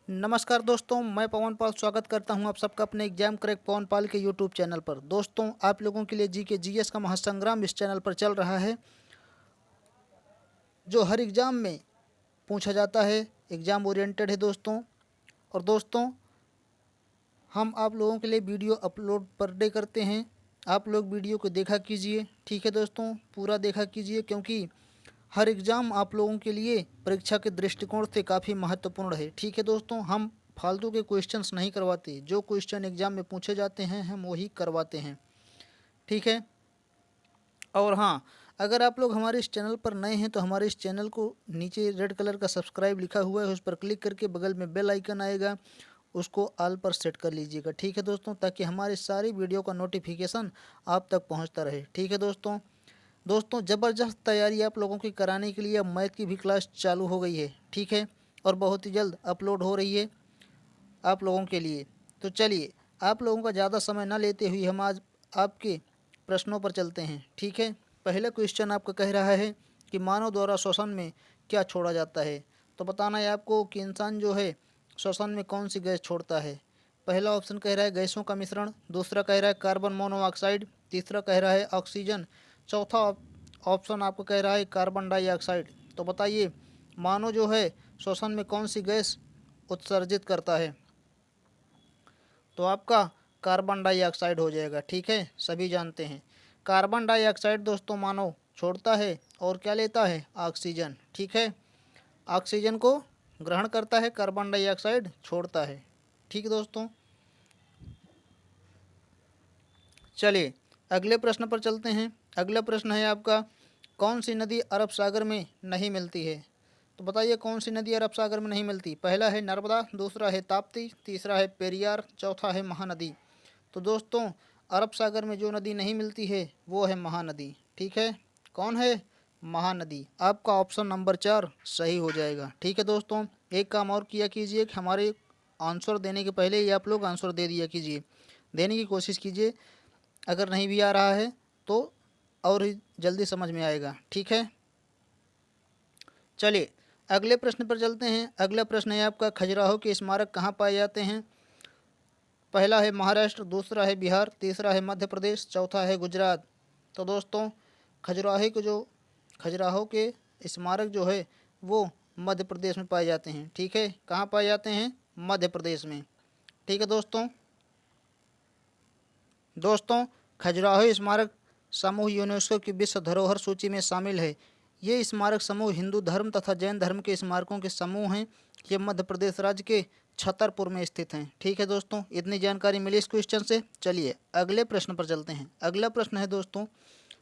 नमस्कार दोस्तों, मैं पवन पाल स्वागत करता हूं आप सबका अपने एग्जाम क्रैक पवन पाल के यूट्यूब चैनल पर। दोस्तों, आप लोगों के लिए जी के जीएस का महासंग्राम इस चैनल पर चल रहा है, जो हर एग्ज़ाम में पूछा जाता है, एग्ज़ाम ओरिएंटेड है दोस्तों। और दोस्तों, हम आप लोगों के लिए वीडियो अपलोड पर डे करते हैं। आप लोग वीडियो को देखा कीजिए, ठीक है दोस्तों, पूरा देखा कीजिए, क्योंकि हर एग्ज़ाम आप लोगों के लिए परीक्षा के दृष्टिकोण से काफ़ी महत्वपूर्ण है। ठीक है दोस्तों, हम फालतू के क्वेश्चंस नहीं करवाते, जो क्वेश्चन एग्ज़ाम में पूछे जाते हैं हम वही करवाते हैं, ठीक है। और हाँ, अगर आप लोग हमारे इस चैनल पर नए हैं तो हमारे इस चैनल को नीचे रेड कलर का सब्सक्राइब लिखा हुआ है, उस पर क्लिक करके बगल में बेल आइकन आएगा, उसको ऑल पर सेट कर लीजिएगा, ठीक है दोस्तों, ताकि हमारे सारी वीडियो का नोटिफिकेशन आप तक पहुंचता रहे, ठीक है दोस्तों। दोस्तों, ज़बरदस्त तैयारी आप लोगों की कराने के लिए अब मैथ की भी क्लास चालू हो गई है, ठीक है, और बहुत ही जल्द अपलोड हो रही है आप लोगों के लिए। तो चलिए, आप लोगों का ज़्यादा समय न लेते हुए हम आज आपके प्रश्नों पर चलते हैं, ठीक है। पहला क्वेश्चन आपका कह रहा है कि मानव द्वारा श्वसन में क्या छोड़ा जाता है। तो बताना है आपको कि इंसान जो है श्वसन में कौन सी गैस छोड़ता है। पहला ऑप्शन कह रहा है गैसों का मिश्रण, दूसरा कह रहा है कार्बन मोनोऑक्साइड, तीसरा कह रहा है ऑक्सीजन, चौथा ऑप्शन आपको कह रहा है कार्बन डाइऑक्साइड। तो बताइए, मानव जो है श्वसन में कौन सी गैस उत्सर्जित करता है। तो आपका कार्बन डाइऑक्साइड हो जाएगा, ठीक है, सभी जानते हैं। कार्बन डाइऑक्साइड दोस्तों मानव छोड़ता है और क्या लेता है, ऑक्सीजन, ठीक है। ऑक्सीजन को ग्रहण करता है, कार्बन डाइऑक्साइड छोड़ता है, ठीक है दोस्तों। चलिए अगले प्रश्न पर चलते हैं। अगला प्रश्न है आपका, कौन सी नदी अरब सागर में नहीं मिलती है। तो बताइए, कौन सी नदी अरब सागर में नहीं मिलती। पहला है नर्मदा, दूसरा है ताप्ती, तीसरा है पेरियार, चौथा है महानदी। तो दोस्तों, अरब सागर में जो नदी नहीं मिलती है वो है महानदी, ठीक है। कौन है, महानदी। आपका ऑप्शन नंबर 4 सही हो जाएगा, ठीक है दोस्तों। एक काम और किया कीजिए कि हमारे आंसर देने के पहले ही आप लोग आंसर दे दिया कीजिए, देने की कोशिश कीजिए। अगर नहीं भी आ रहा है तो और ही जल्दी समझ में आएगा, ठीक है। चलिए अगले प्रश्न पर चलते हैं। अगला प्रश्न है आपका, खजुराहो के स्मारक कहाँ पाए जाते हैं। पहला है महाराष्ट्र, दूसरा है बिहार, तीसरा है मध्य प्रदेश, चौथा है गुजरात। तो दोस्तों, खजुराहो के स्मारक जो है वो मध्य प्रदेश में पाए जाते हैं, ठीक है। कहाँ पाए जाते हैं, मध्य प्रदेश में, ठीक है दोस्तों। दोस्तों, खजुराहो स्मारक समूह यूनेस्को की विश्व धरोहर सूची में शामिल है। ये स्मारक समूह हिंदू धर्म तथा जैन धर्म के स्मारकों के समूह हैं। ये मध्य प्रदेश राज्य के छतरपुर में स्थित हैं, ठीक है दोस्तों। इतनी जानकारी मिली इस क्वेश्चन से। चलिए अगले प्रश्न पर चलते हैं। अगला प्रश्न है दोस्तों,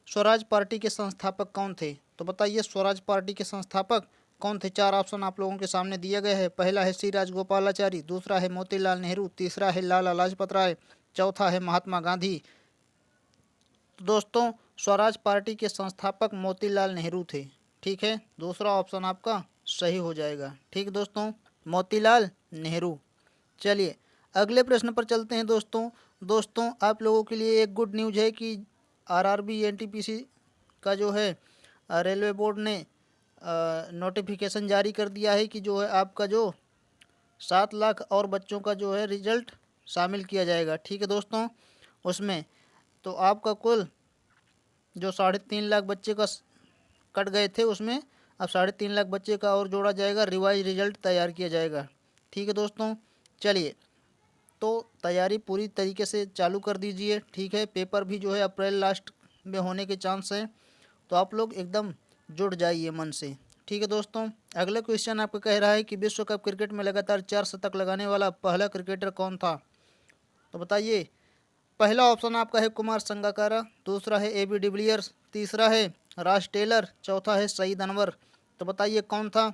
स्वराज पार्टी के संस्थापक कौन थे। तो बताइए, स्वराज पार्टी के संस्थापक कौन थे। चार ऑप्शन आप लोगों के सामने दिए गए हैं। पहला है सी राजगोपालाचारी, दूसरा है मोतीलाल नेहरू, तीसरा है लाला लाजपत राय, चौथा है महात्मा गांधी। तो दोस्तों, स्वराज पार्टी के संस्थापक मोतीलाल नेहरू थे, ठीक है। दूसरा ऑप्शन आपका सही हो जाएगा, ठीक दोस्तों, मोतीलाल नेहरू। चलिए अगले प्रश्न पर चलते हैं दोस्तों, आप लोगों के लिए एक गुड न्यूज़ है कि आरआरबी एनटीपीसी का जो है रेलवे बोर्ड ने नोटिफिकेशन जारी कर दिया है कि जो है आपका जो 7 लाख और बच्चों का जो है रिजल्ट शामिल किया जाएगा, ठीक है दोस्तों। उसमें तो आपका कुल जो 3.5 लाख बच्चे का कट गए थे, उसमें अब 3.5 लाख बच्चे का और जोड़ा जाएगा, रिवाइज रिजल्ट तैयार किया जाएगा, ठीक है दोस्तों। चलिए, तो तैयारी पूरी तरीके से चालू कर दीजिए, ठीक है। पेपर भी जो है अप्रैल लास्ट में होने के चांस हैं, तो आप लोग एकदम जुट जाइए मन से, ठीक है दोस्तों। अगला क्वेश्चन आपका कह रहा है कि विश्व कप क्रिकेट में लगातार 4 शतक लगाने वाला पहला क्रिकेटर कौन था। तो बताइए, पहला ऑप्शन आपका है कुमार संगकारा, दूसरा है एबी डिविलियर्स, तीसरा है राज टेलर, चौथा है सईद अनवर। तो बताइए कौन था।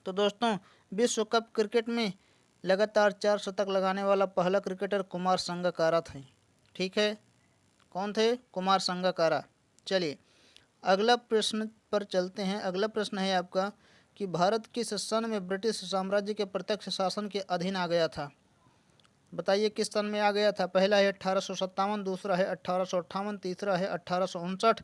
तो दोस्तों, विश्व कप क्रिकेट में लगातार 4 शतक लगाने वाला पहला क्रिकेटर कुमार संगकारा थे, ठीक है। कौन थे, कुमार संगकारा। चलिए अगला प्रश्न पर चलते हैं। अगला प्रश्न है आपका कि भारत किस सन में ब्रिटिश साम्राज्य के प्रत्यक्ष शासन के अधीन आ गया था। बताइए किस सन में आ गया था। पहला है 1857, दूसरा है 1858, तीसरा है 1859,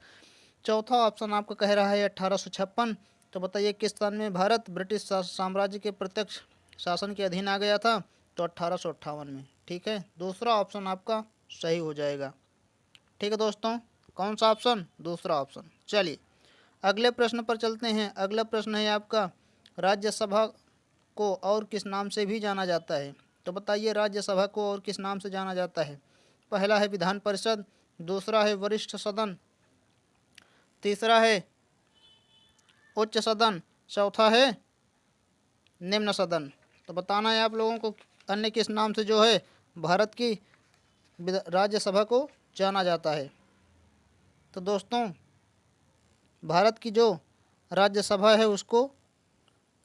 चौथा ऑप्शन आपका कह रहा है 1856। तो बताइए किस सन में भारत ब्रिटिश साम्राज्य के प्रत्यक्ष शासन के अधीन आ गया था? तो 1858 में। ठीक है, दूसरा ऑप्शन आपका सही हो जाएगा। ठीक है दोस्तों, कौन सा ऑप्शन? दूसरा ऑप्शन। चलिए अगले प्रश्न पर चलते हैं। अगला प्रश्न है आपका, राज्यसभा को और किस नाम से भी जाना जाता है? तो बताइए राज्यसभा को और किस नाम से जाना जाता है? पहला है विधान परिषद, दूसरा है वरिष्ठ सदन, तीसरा है उच्च सदन, चौथा है निम्न सदन। तो बताना है आप लोगों को अन्य किस नाम से जो है भारत की राज्यसभा को जाना जाता है। तो दोस्तों भारत की जो राज्यसभा है उसको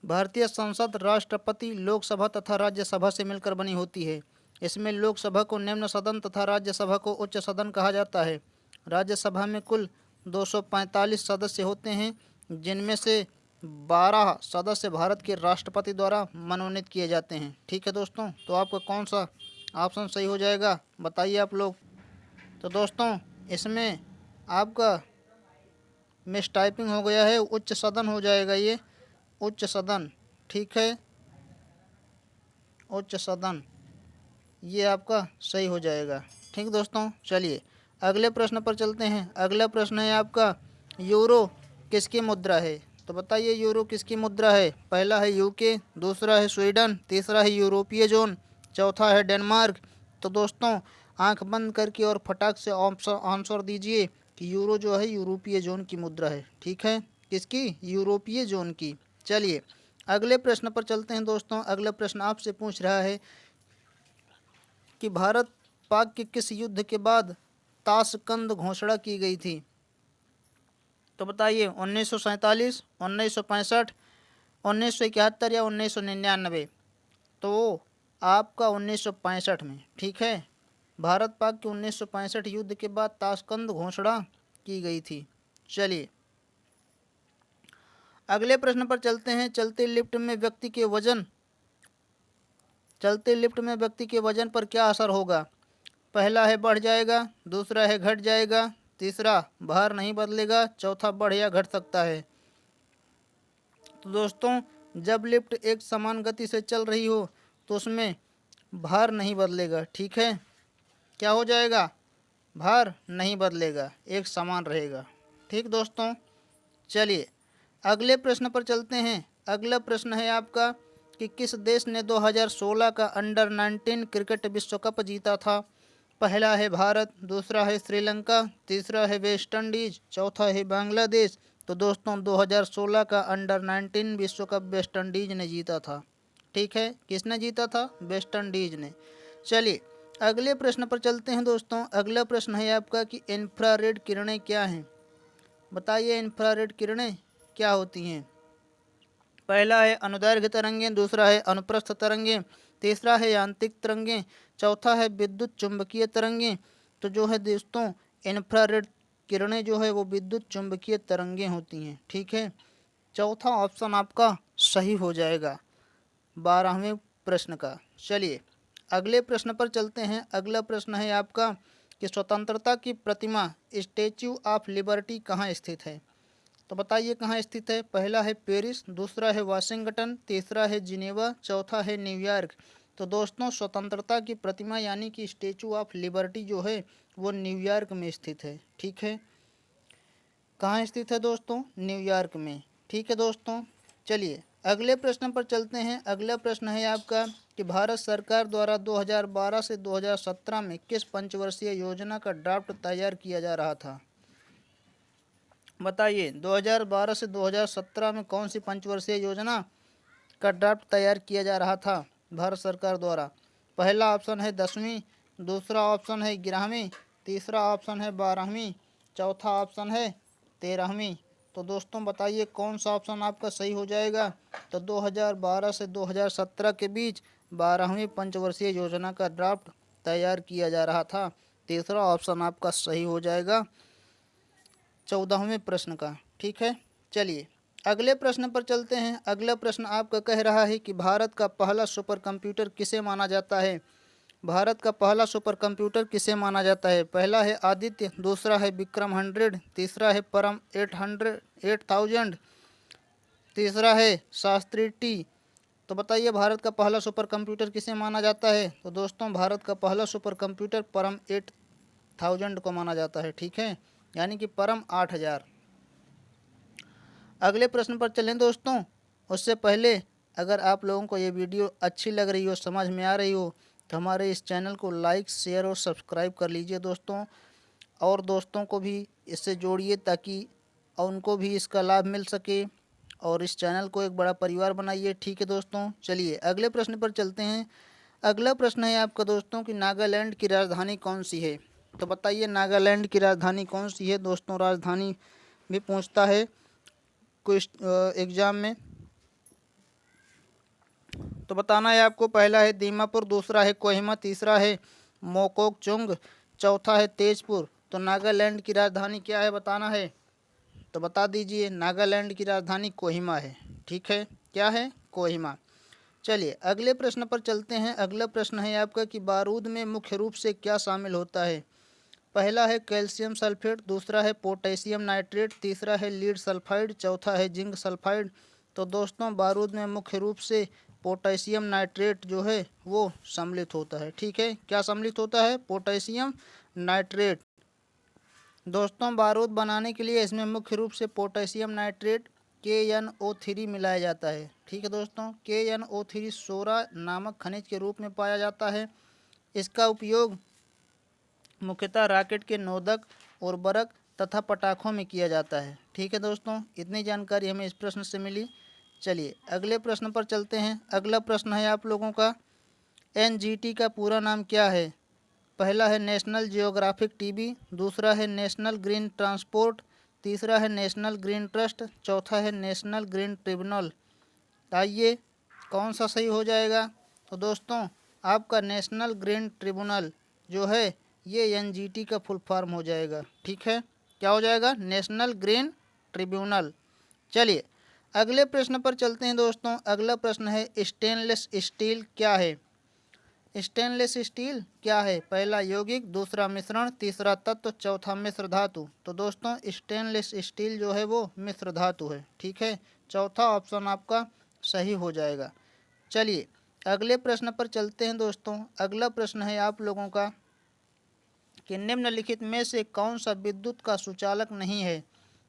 भारतीय संसद, राष्ट्रपति, लोकसभा तथा राज्यसभा से मिलकर बनी होती है। इसमें लोकसभा को निम्न सदन तथा राज्यसभा को उच्च सदन कहा जाता है। राज्यसभा में कुल 245 सदस्य होते हैं, जिनमें से 12 सदस्य भारत के राष्ट्रपति द्वारा मनोनीत किए जाते हैं। ठीक है दोस्तों, तो आपका कौन सा ऑप्शन सही हो जाएगा बताइए आप लोग। तो दोस्तों इसमें आपका मिस टाइपिंग हो गया है, उच्च सदन हो जाएगा ये, उच्च सदन। ठीक है, उच्च सदन ये आपका सही हो जाएगा। ठीक दोस्तों, चलिए अगले प्रश्न पर चलते हैं। अगला प्रश्न है आपका, यूरो किसकी मुद्रा है? तो बताइए यूरो किसकी मुद्रा है? पहला है यूके, दूसरा है स्वीडन, तीसरा है यूरोपीय जोन, चौथा है डेनमार्क। तो दोस्तों आंख बंद करके और फटाक से आंसर दीजिए कि यूरो जो है यूरोपीय जोन की मुद्रा है। ठीक है, किसकी? यूरोपीय जोन की। चलिए अगले प्रश्न पर चलते हैं दोस्तों। अगला प्रश्न आपसे पूछ रहा है कि भारत पाक के किस युद्ध के बाद ताशकंद घोषणा की गई थी? तो बताइए 1947, 1965, 1971 या 1999? तो आपका 1965 में। ठीक है, भारत पाक के 1965 युद्ध के बाद ताशकंद घोषणा की गई थी। चलिए अगले प्रश्न पर चलते हैं। चलते लिफ्ट में व्यक्ति के वजन पर क्या असर होगा? पहला है बढ़ जाएगा, दूसरा है घट जाएगा, तीसरा भार नहीं बदलेगा, चौथा बढ़ या घट सकता है। तो दोस्तों जब लिफ्ट एक समान गति से चल रही हो तो उसमें भार नहीं बदलेगा। ठीक है, क्या हो जाएगा? भार नहीं बदलेगा, एक समान रहेगा। ठीक दोस्तों, चलिए अगले प्रश्न पर चलते हैं। अगला प्रश्न है आपका कि किस देश ने 2016 का अंडर 19 क्रिकेट विश्व कप जीता था? पहला है भारत, दूसरा है श्रीलंका, तीसरा है वेस्ट इंडीज, चौथा है बांग्लादेश। तो दोस्तों 2016 का अंडर 19 विश्व कप वेस्ट इंडीज ने जीता था। ठीक है, किसने जीता था? वेस्ट इंडीज ने। चलिए अगले प्रश्न पर चलते हैं दोस्तों। अगला प्रश्न है आपका कि इंफ्रारेड किरणें क्या हैं? बताइए इंफ्रारेड किरणें क्या होती हैं? पहला है अनुदैर्घ्य तरंगें, दूसरा है अनुप्रस्थ तरंगें, तीसरा है यांत्रिक तरंगें, चौथा है विद्युत चुंबकीय तरंगें। तो जो है दोस्तों इंफ्रारेड किरणें जो है वो विद्युत चुंबकीय तरंगें होती हैं। ठीक है, चौथा ऑप्शन आपका सही हो जाएगा 12वें प्रश्न का। चलिए अगले प्रश्न पर चलते हैं। अगला प्रश्न है आपका कि स्वतंत्रता की प्रतिमा स्टैच्यू ऑफ लिबर्टी कहाँ स्थित है? तो बताइए कहाँ स्थित है? पहला है पेरिस, दूसरा है वाशिंगटन, तीसरा है जिनेवा, चौथा है न्यूयॉर्क। तो दोस्तों स्वतंत्रता की प्रतिमा यानी कि स्टैचू ऑफ लिबर्टी जो है वो न्यूयॉर्क में स्थित है। ठीक है, कहाँ स्थित है दोस्तों? न्यूयॉर्क में। ठीक है दोस्तों, चलिए अगले प्रश्न पर चलते हैं। अगला प्रश्न है आपका कि भारत सरकार द्वारा 2012 से 2017 में किस पंचवर्षीय योजना का ड्राफ्ट तैयार किया जा रहा था? बताइए 2012 से 2017 में कौन सी पंचवर्षीय योजना का ड्राफ्ट तैयार किया जा रहा था भारत सरकार द्वारा? पहला ऑप्शन है 10वीं, दूसरा ऑप्शन है 11वीं, तीसरा ऑप्शन है 12वीं, चौथा ऑप्शन है 13वीं। तो दोस्तों बताइए कौन सा ऑप्शन आपका सही हो जाएगा? तो 2012 से 2017 के बीच 12वीं पंचवर्षीय योजना का ड्राफ्ट तैयार किया जा रहा था। तीसरा ऑप्शन आपका सही हो जाएगा 14वें प्रश्न का। ठीक है, चलिए अगले प्रश्न पर चलते हैं। अगला प्रश्न आपका कह रहा है कि भारत का पहला सुपर कंप्यूटर किसे माना जाता है? भारत का पहला सुपर कंप्यूटर किसे माना जाता है? पहला है आदित्य, दूसरा है विक्रम 100, तीसरा है परम 800 8000, तीसरा है शास्त्री टी तो बताइए भारत का पहला सुपर कंप्यूटर किसे माना जाता है? तो दोस्तों भारत का पहला सुपर कंप्यूटर परम 8000 को माना जाता है। ठीक है, यानी कि परम 8000। अगले प्रश्न पर चलें दोस्तों। उससे पहले अगर आप लोगों को ये वीडियो अच्छी लग रही हो, समझ में आ रही हो, तो हमारे इस चैनल को लाइक, शेयर और सब्सक्राइब कर लीजिए दोस्तों, और दोस्तों को भी इससे जोड़िए ताकि उनको भी इसका लाभ मिल सके, और इस चैनल को एक बड़ा परिवार बनाइए। ठीक है दोस्तों, चलिए अगले प्रश्न पर चलते हैं। अगला प्रश्न है आपका दोस्तों कि नागालैंड की राजधानी कौन सी है? तो बताइए नागालैंड की राजधानी कौन सी है? दोस्तों राजधानी भी पूछता है कुछ एग्जाम में, तो बताना है आपको। पहला है दीमापुर, दूसरा है कोहिमा, तीसरा है मोकोकचुंग, चौथा है तेजपुर। तो नागालैंड की राजधानी क्या है बताना है, तो बता दीजिए। नागालैंड की राजधानी कोहिमा है। ठीक है, क्या है? कोहिमा। चलिए अगले प्रश्न पर चलते हैं। अगला प्रश्न है आपका कि बारूद में मुख्य रूप से क्या शामिल होता है? पहला है कैल्शियम सल्फेट, दूसरा है पोटेशियम नाइट्रेट, तीसरा है लीड सल्फाइड, चौथा है जिंक सल्फाइड। तो दोस्तों बारूद में मुख्य रूप से पोटेशियम नाइट्रेट जो है वो सम्मिलित होता है। ठीक है, क्या सम्मिलित होता है? Potassium nitrate. दोस्तों बारूद बनाने के लिए इसमें मुख्य रूप से पोटेशियम नाइट्रेट KNO3 मिलाया जाता है। ठीक है दोस्तों, KNO3 सोरा नामक खनिज के रूप में पाया जाता है। इसका उपयोग मुख्यतः रॉकेट के नोदक, उर्वरक तथा पटाखों में किया जाता है। ठीक है दोस्तों, इतनी जानकारी हमें इस प्रश्न से मिली। चलिए अगले प्रश्न पर चलते हैं। अगला प्रश्न है आप लोगों का NGT का पूरा नाम क्या है? पहला है नेशनल जियोग्राफिक टीवी, दूसरा है नेशनल ग्रीन ट्रांसपोर्ट, तीसरा है नेशनल ग्रीन ट्रस्ट, चौथा है नेशनल ग्रीन ट्रिब्यूनल। आइए कौन सा सही हो जाएगा? तो दोस्तों आपका नेशनल ग्रीन ट्रिब्यूनल जो है ये NGT का फुल फॉर्म हो जाएगा। ठीक है, क्या हो जाएगा? National green tribunal. चलिए अगले प्रश्न पर चलते हैं दोस्तों। अगला प्रश्न है स्टेनलेस स्टील क्या है? स्टेनलेस स्टील क्या है? पहला यौगिक, दूसरा मिश्रण, तीसरा तत्व, चौथा मिश्र धातु। तो दोस्तों स्टेनलेस स्टील जो है वो मिश्र धातु है। ठीक है, चौथा ऑप्शन आपका सही हो जाएगा। चलिए अगले प्रश्न पर चलते हैं दोस्तों। अगला प्रश्न है आप लोगों का कि निम्नलिखित में से कौन सा विद्युत का सुचालक नहीं है?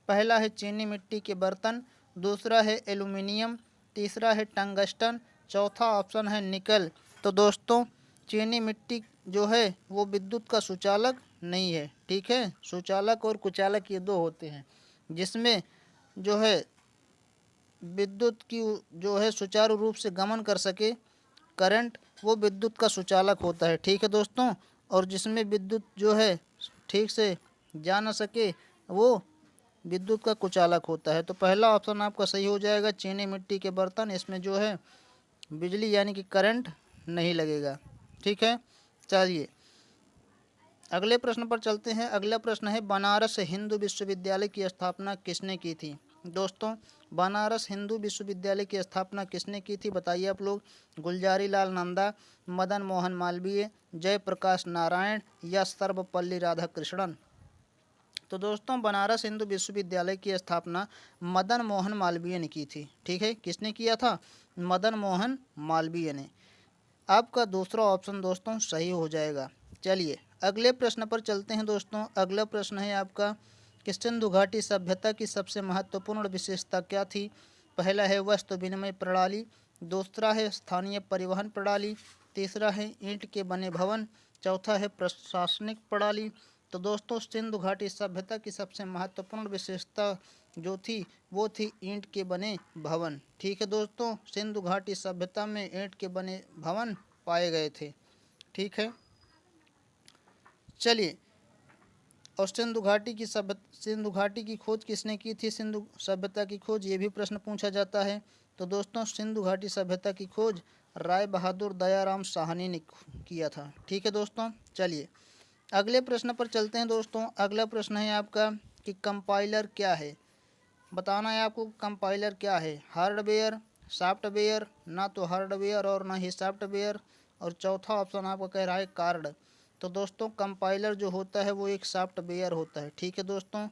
पहला है चीनी मिट्टी के बर्तन, दूसरा है एल्यूमिनियम, तीसरा है टंगस्टन, चौथा ऑप्शन है निकल। तो दोस्तों चीनी मिट्टी जो है वो विद्युत का सुचालक नहीं है। ठीक है, सुचालक और कुचालक ये दो होते हैं, जिसमें जो है विद्युत की जो है सुचारू रूप से गमन कर सके करंट, वो विद्युत का सुचालक होता है। ठीक है दोस्तों, और जिसमें विद्युत जो है ठीक से जा न सके वो विद्युत का कुचालक होता है। तो पहला ऑप्शन आपका सही हो जाएगा, चीनी मिट्टी के बर्तन। इसमें जो है बिजली यानी कि करंट नहीं लगेगा। ठीक है, चलिए अगले प्रश्न पर चलते हैं। अगला प्रश्न है बनारस हिंदू विश्वविद्यालय की स्थापना किसने की थी? दोस्तों बनारस हिंदू विश्वविद्यालय की स्थापना किसने की थी बताइए आप लोग। गुलजारी लाल नंदा, मदन मोहन मालवीय, जयप्रकाश नारायण या सर्वपल्ली राधाकृष्णन। तो दोस्तों बनारस हिंदू विश्वविद्यालय की स्थापना मदन मोहन मालवीय ने की थी। ठीक है, किसने किया था? मदन मोहन मालवीय ने। आपका दूसरा ऑप्शन दोस्तों सही हो जाएगा। चलिए अगले प्रश्न पर चलते हैं दोस्तों। अगला प्रश्न है आपका कि सिंधु घाटी सभ्यता की सबसे महत्वपूर्ण विशेषता क्या थी? पहला है वस्तु विनिमय प्रणाली, दूसरा है स्थानीय परिवहन प्रणाली, तीसरा है ईंट के बने भवन, चौथा है प्रशासनिक प्रणाली। तो दोस्तों सिंधु घाटी सभ्यता की सबसे महत्वपूर्ण विशेषता जो थी वो थी ईंट के बने भवन। ठीक है दोस्तों, सिंधु घाटी सभ्यता में ईंट के बने भवन पाए गए थे। ठीक है, चलिए और सिंधु घाटी की खोज किसने की थी? सिंधु सभ्यता की खोज ये भी प्रश्न पूछा जाता है। तो दोस्तों सिंधु घाटी सभ्यता की खोज राय बहादुर दयाराम साहनी ने किया था। ठीक है दोस्तों, चलिए अगले प्रश्न पर चलते हैं दोस्तों। अगला प्रश्न है आपका कि कंपाइलर क्या है? बताना है आपको कंपाइलर क्या है। हार्डवेयर, सॉफ्टवेयर, ना तो हार्डवेयर और ना ही सॉफ्टवेयर, और चौथा ऑप्शन आपका कह रहा है कार्ड। तो दोस्तों कंपाइलर जो होता है वो एक सॉफ्टवेयर होता है। ठीक है दोस्तों,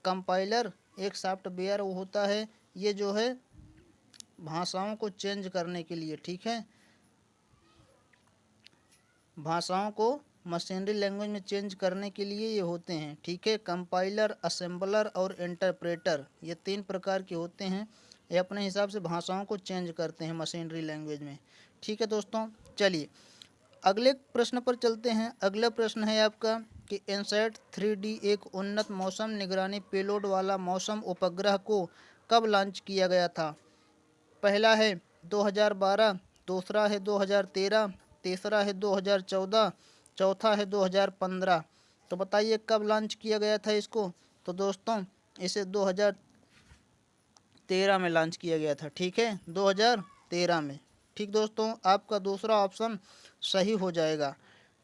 कंपाइलर एक सॉफ्टवेयर होता है। ये जो है भाषाओं को चेंज करने के लिए, ठीक है, भाषाओं को मशीनरी लैंग्वेज में चेंज करने के लिए ये होते हैं, ठीक है। कंपाइलर, असेंबलर और इंटरप्रेटर, ये 3 प्रकार के होते हैं। ये अपने हिसाब से भाषाओं को चेंज करते हैं मशीनरी लैंग्वेज में, ठीक है दोस्तों। चलिए अगले प्रश्न पर चलते हैं। अगला प्रश्न है आपका कि इनसैट 3D एक उन्नत मौसम निगरानी पेलोड वाला मौसम उपग्रह को कब लॉन्च किया गया था? पहला है 2012, दूसरा है 2013, तीसरा है 2014, चौथा है 2015। तो बताइए कब लॉन्च किया गया था इसको? तो दोस्तों इसे 2013 में लॉन्च किया गया था, ठीक है, 2013 में। ठीक दोस्तों, आपका दूसरा ऑप्शन सही हो जाएगा।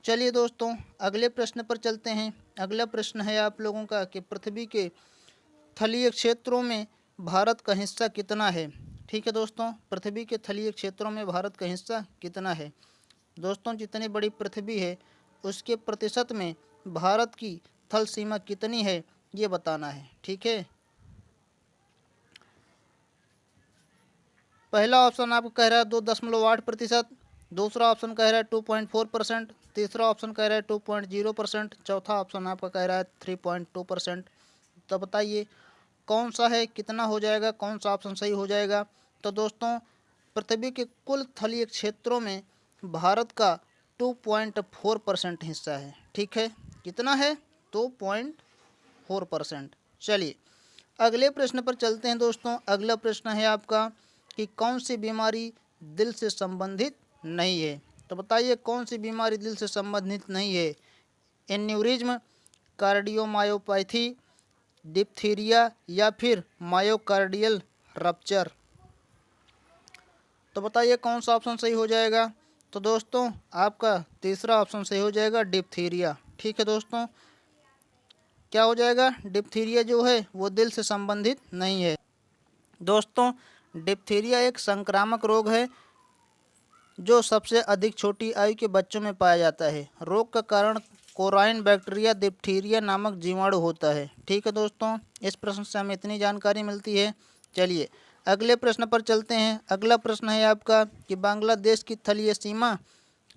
चलिए दोस्तों अगले प्रश्न पर चलते हैं। अगला प्रश्न है आप लोगों का कि पृथ्वी के थलीय क्षेत्रों में भारत का हिस्सा कितना है? ठीक है दोस्तों, पृथ्वी के थलीय क्षेत्रों में भारत का हिस्सा कितना है? दोस्तों जितनी बड़ी पृथ्वी है उसके प्रतिशत में भारत की थल सीमा कितनी है ये बताना है, ठीक है। पहला ऑप्शन आपको कह रहा है 2.8%, दूसरा ऑप्शन कह रहा है 2.4%, तीसरा ऑप्शन कह रहा है 2.0%, चौथा ऑप्शन आपका कह रहा है 3.2%। तो बताइए कौन सा है, कितना हो जाएगा, कौन सा ऑप्शन सही हो जाएगा? तो दोस्तों पृथ्वी के कुल थलीय क्षेत्रों में भारत का 2.4% हिस्सा है, ठीक है। कितना है? 2.4%। चलिए अगले प्रश्न पर चलते हैं दोस्तों। अगला प्रश्न है आपका कि कौन सी बीमारी दिल से संबंधित नहीं है? तो बताइए कौन सी बीमारी दिल से संबंधित नहीं है? एन्यूरिज्म, कार्डियोमायोपैथी, डिप्थीरिया या फिर मायोकार्डियल रप्चर। तो बताइए कौन सा ऑप्शन सही हो जाएगा? तो दोस्तों आपका तीसरा ऑप्शन सही हो जाएगा, डिप्थीरिया, ठीक है दोस्तों। क्या हो जाएगा? डिप्थीरिया जो है वो दिल से संबंधित नहीं है। दोस्तों डिप्थीरिया एक संक्रामक रोग है जो सबसे अधिक छोटी आयु के बच्चों में पाया जाता है। रोग का कारण कोराइन बैक्टीरिया डिप्थीरिया नामक जीवाणु होता है, ठीक है दोस्तों। इस प्रश्न से हमें इतनी जानकारी मिलती है। चलिए अगले प्रश्न पर चलते हैं। अगला प्रश्न है आपका कि बांग्लादेश की थलीय सीमा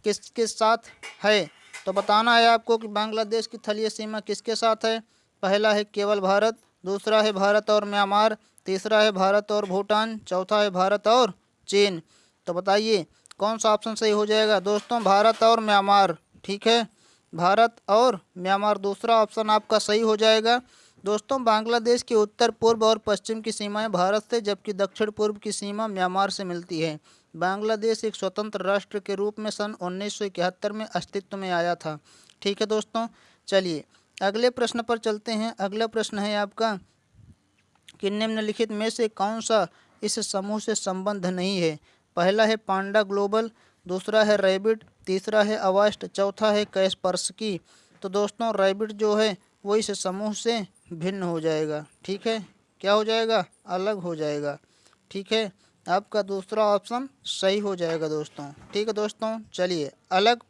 किसके साथ है? तो बताना है आपको कि बांग्लादेश की थलीय सीमा किसके साथ है। पहला है केवल भारत, दूसरा है भारत और म्यांमार, तीसरा है भारत और भूटान, चौथा है भारत और चीन। तो बताइए कौन सा ऑप्शन सही हो जाएगा? दोस्तों भारत और म्यांमार, ठीक है, भारत और म्यांमार दूसरा ऑप्शन आपका सही हो जाएगा। दोस्तों बांग्लादेश के उत्तर पूर्व और पश्चिम की सीमाएं भारत से जबकि दक्षिण पूर्व की सीमा म्यांमार से मिलती है। बांग्लादेश एक स्वतंत्र राष्ट्र के रूप में सन 1971 में अस्तित्व में आया था, ठीक है दोस्तों। चलिए अगले प्रश्न पर चलते हैं। अगला प्रश्न है आपका कि निम्नलिखित में से कौन सा इस समूह से संबद्ध नहीं है? पहला है पांडा ग्लोबल, दूसरा है रैबिट, तीसरा है अवास्ट, चौथा है कैस्पर्सकी। तो दोस्तों रैबिट जो है वो इस समूह से भिन्न हो जाएगा, ठीक है। क्या हो जाएगा? अलग हो जाएगा, ठीक है। आपका दूसरा ऑप्शन सही हो जाएगा दोस्तों, ठीक है दोस्तों। चलिए अलग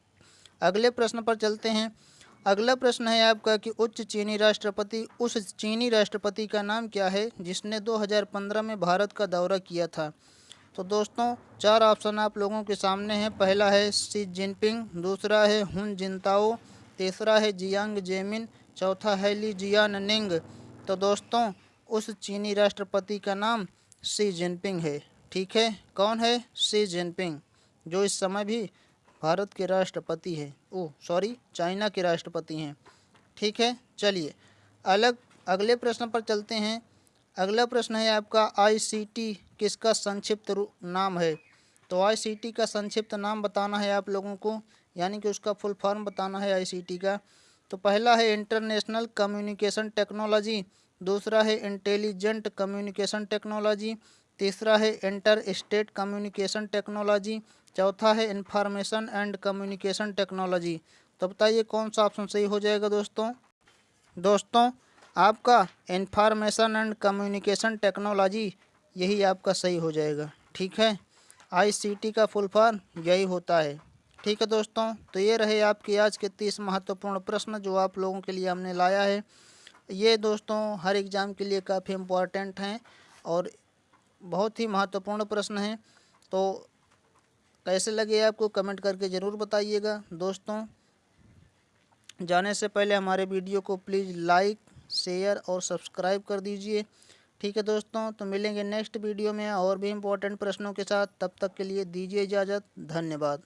अगले प्रश्न पर चलते हैं। अगला प्रश्न है आपका कि उच्च चीनी राष्ट्रपति उस चीनी राष्ट्रपति का नाम क्या है जिसने 2015 में भारत का दौरा किया था? तो दोस्तों 4 ऑप्शन आप लोगों के सामने हैं। पहला है शी जिनपिंग, दूसरा है हुन जिनताओ, तीसरा है जियांग जेमिन, चौथा है ली जियाननिंग। तो दोस्तों उस चीनी राष्ट्रपति का नाम शी जिनपिंग है, ठीक है। कौन है? शी जिनपिंग, जो इस समय भी भारत के राष्ट्रपति हैं, चाइना के राष्ट्रपति हैं, ठीक है। चलिए अगले प्रश्न पर चलते हैं। अगला प्रश्न है आपका आईसीटी किसका संक्षिप्त नाम है? तो आईसीटी का संक्षिप्त नाम बताना है आप लोगों को, यानी कि उसका फुल फॉर्म बताना है आईसीटी का। तो पहला है इंटरनेशनल कम्युनिकेशन टेक्नोलॉजी, दूसरा है इंटेलिजेंट कम्युनिकेशन टेक्नोलॉजी, तीसरा है इंटर स्टेट कम्युनिकेशन टेक्नोलॉजी, चौथा है इंफॉर्मेशन एंड कम्युनिकेशन टेक्नोलॉजी। तो बताइए कौन सा ऑप्शन सही हो जाएगा दोस्तों आपका इंफॉर्मेशन एंड कम्युनिकेशन टेक्नोलॉजी यही आपका सही हो जाएगा, ठीक है। आईसीटी का फुल फॉर्म यही होता है, ठीक है दोस्तों। तो ये रहे आपके आज के 30 महत्वपूर्ण प्रश्न जो आप लोगों के लिए हमने लाया है। ये दोस्तों हर एग्ज़ाम के लिए काफ़ी इम्पोर्टेंट हैं और बहुत ही महत्वपूर्ण प्रश्न है। तो कैसे लगे आपको कमेंट करके ज़रूर बताइएगा। दोस्तों, जाने से पहले हमारे वीडियो को प्लीज़ लाइक, शेयर और सब्सक्राइब कर दीजिए। ठीक है दोस्तों, तो मिलेंगे नेक्स्ट वीडियो में और भी इम्पोर्टेंट प्रश्नों के साथ। तब तक के लिए दीजिए इजाज़त। धन्यवाद।